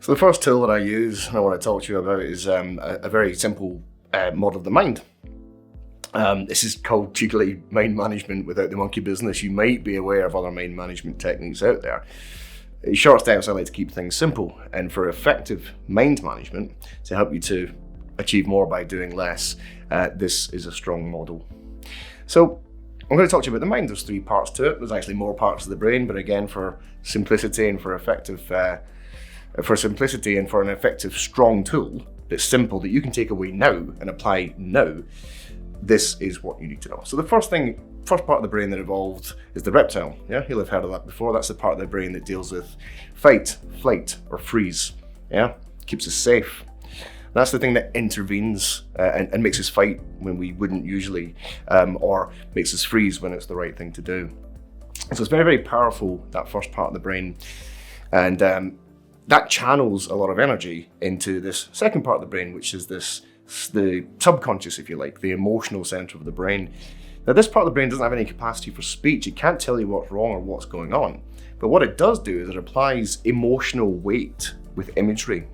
So the first tool that I use and I want to talk to you about is a very simple model of the mind. This is called cheekily mind management without the monkey business. You might be aware of other mind management techniques out there. In short steps, I like to keep things simple, and for effective mind management, to help you to achieve more by doing less, this is a strong model. So I'm going to talk to you about the mind. There's 3 parts to it. There's actually more parts of the brain, but again, for simplicity and for simplicity and for an effective, strong tool that's simple, that you can take away now and apply now, this is what you need to know. So the first part of the brain that evolved is the reptile. Yeah, you'll have heard of that before. That's the part of the brain that deals with fight, flight, or freeze. Yeah, keeps us safe. That's the thing that intervenes and makes us fight when we wouldn't usually, or makes us freeze when it's the right thing to do. So it's very, very powerful, that first part of the brain. And that channels a lot of energy into this second part of the brain, which is the subconscious, if you like, the emotional center of the brain. Now, this part of the brain doesn't have any capacity for speech. It can't tell you what's wrong or what's going on. But what it does do is it applies emotional weight with imagery.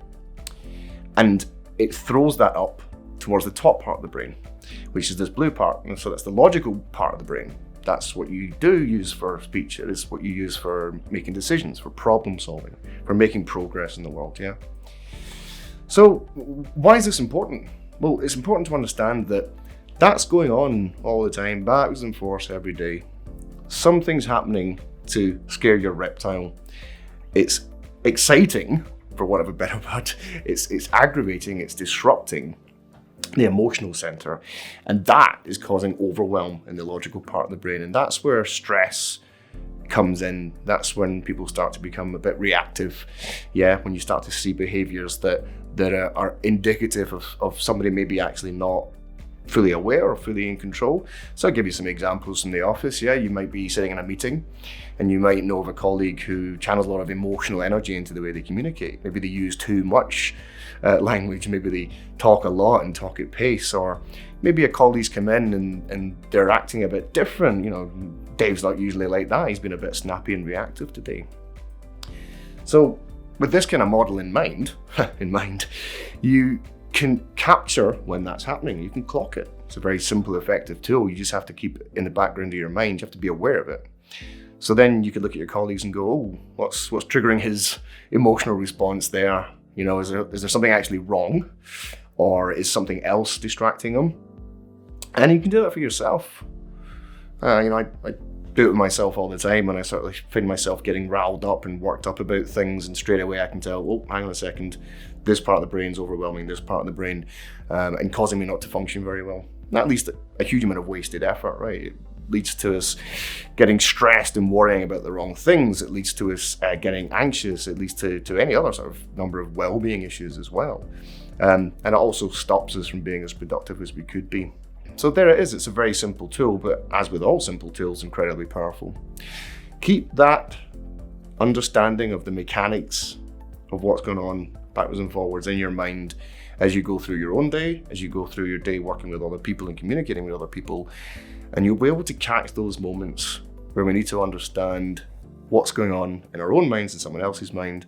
And it throws that up towards the top part of the brain, which is this blue part. And so that's the logical part of the brain. That's what you do use for speech. It is what you use for making decisions, for problem solving, for making progress in the world, yeah? So why is this important? Well, it's important to understand that that's going on all the time, backwards and forwards every day. Something's happening to scare your reptile. It's exciting, for want of a better word. It's aggravating, it's disrupting the emotional center, and that is causing overwhelm in the logical part of the brain. And that's where stress comes in. That's when people start to become a bit reactive. Yeah, when you start to see behaviors that are indicative of somebody maybe actually not fully aware or fully in control. So I'll give you some examples from the office. Yeah, you might be sitting in a meeting and you might know of a colleague who channels a lot of emotional energy into the way they communicate. Maybe they use too much language, maybe they talk a lot and talk at pace, or maybe a colleague's come in and they're acting a bit different. You know, Dave's not usually like that. He's been a bit snappy and reactive today. So with this kind of model in mind, you can capture when that's happening. You can clock it. It's a very simple, effective tool. You just have to keep it in the background of your mind. You have to be aware of it. So then you could look at your colleagues and go, oh, what's triggering his emotional response there? You know, is there something actually wrong, or is something else distracting him? And you can do that for yourself. I do it with myself all the time, and I sort of find myself getting riled up and worked up about things, and straight away I can tell, oh, hang on a second, this part of the brain's overwhelming this part of the brain, and causing me not to function very well. And that leads to a huge amount of wasted effort, right? It leads to us getting stressed and worrying about the wrong things. It leads to us getting anxious. It leads to any other sort of number of well-being issues as well. And it also stops us from being as productive as we could be. So there it is. It's a very simple tool, but as with all simple tools, incredibly powerful. Keep that understanding of the mechanics of what's going on backwards and forwards in your mind as you go through your own day, as you go through your day working with other people and communicating with other people, and you'll be able to catch those moments where we need to understand what's going on in our own minds and someone else's mind,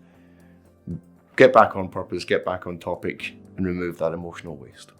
get back on purpose, get back on topic, and remove that emotional waste.